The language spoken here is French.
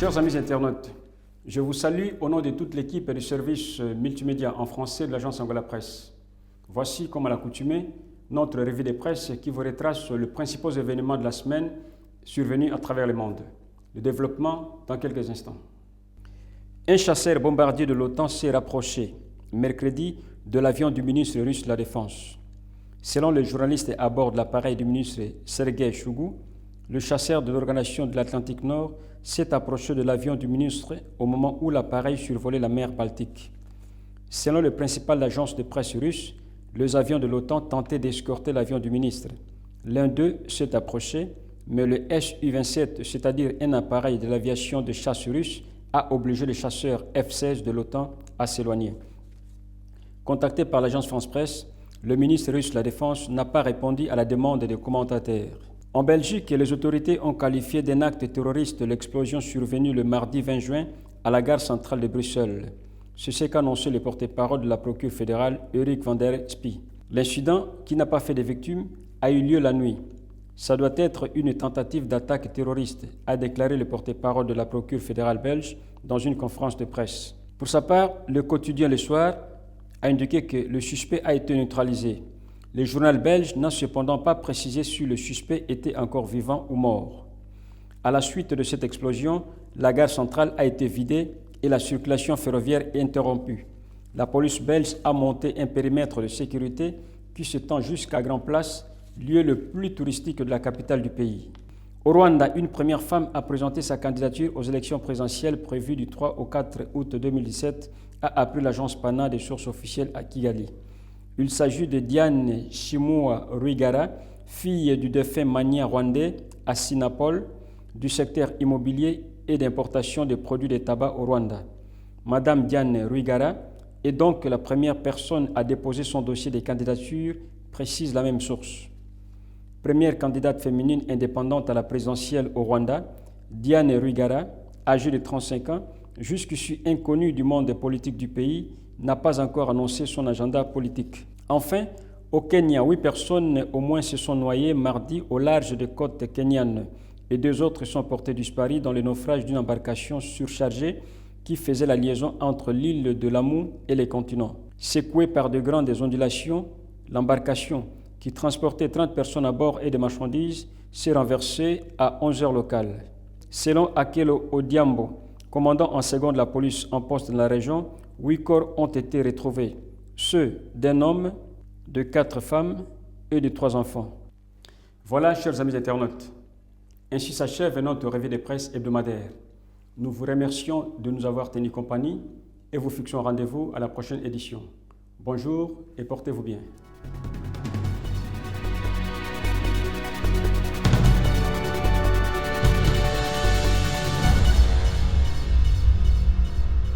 Chers amis internautes, je vous salue au nom de toute l'équipe du service multimédia en français de l'agence Angola Presse. Voici, comme à l'accoutumée, notre revue de presse qui vous retrace les principaux événements de la semaine survenus à travers le monde. Le développement dans quelques instants. Un chasseur bombardier de l'OTAN s'est rapproché mercredi de l'avion du ministre russe de la Défense. Selon le journaliste à bord de l'appareil du ministre Sergei Shoigu, le chasseur de l'Organisation de l'Atlantique Nord s'est approché de l'avion du ministre au moment où l'appareil survolait la mer Baltique. Selon le principal agence de presse russe, les avions de l'OTAN tentaient d'escorter l'avion du ministre. L'un d'eux s'est approché, mais le Su-27, c'est-à-dire un appareil de l'aviation de chasse russe, a obligé les chasseurs F-16 de l'OTAN à s'éloigner. Contacté par l'agence France Presse, le ministre russe de la Défense n'a pas répondu à la demande des commentateurs. En Belgique, les autorités ont qualifié d'un acte terroriste l'explosion survenue le mardi 20 juin à la gare centrale de Bruxelles. C'est ce qu'a annoncé le porte-parole de la procure fédérale, Eric van der Spie. L'incident, qui n'a pas fait de victimes, a eu lieu la nuit. Ça doit être une tentative d'attaque terroriste, a déclaré le porte-parole de la procure fédérale belge dans une conférence de presse. Pour sa part, le quotidien Le Soir a indiqué que le suspect a été neutralisé. Le journal belge n'a cependant pas précisé si le suspect était encore vivant ou mort. À la suite de cette explosion, la gare centrale a été vidée et la circulation ferroviaire est interrompue. La police belge a monté un périmètre de sécurité qui s'étend jusqu'à Grand Place, lieu le plus touristique de la capitale du pays. Au Rwanda, une première femme a présenté sa candidature aux élections présidentielles prévues du 3 au 4 août 2017, a appris l'agence PANA des sources officielles à Kigali. Il s'agit de Diane Shimua Rwigara, fille du défunt magnat rwandais Assinapol, Paul, du secteur immobilier et d'importation de produits de tabac au Rwanda. Madame Diane Rwigara est donc la première personne à déposer son dossier de candidature, précise la même source. Première candidate féminine indépendante à la présidentielle au Rwanda, Diane Rwigara, âgée de 35 ans, jusqu'ici inconnue du monde politique du pays, n'a pas encore annoncé son agenda politique. Enfin, au Kenya, 8 personnes au moins se sont noyées mardi au large des côtes kenyanes et 2 autres sont portées disparues dans le naufrage d'une embarcation surchargée qui faisait la liaison entre l'île de Lamu et les continents. Secouée par de grandes ondulations, l'embarcation, qui transportait 30 personnes à bord et des marchandises, s'est renversée à 11 heures locales. Selon Akelo Odiambo, commandant en second de la police en poste dans la région, 8 corps ont été retrouvés, ceux d'un homme, de 4 femmes et de 3 enfants. Voilà, chers amis internautes, ainsi s'achève notre revue de presse hebdomadaire. Nous vous remercions de nous avoir tenu compagnie et vous fixons rendez-vous à la prochaine édition. Bonjour et portez-vous bien.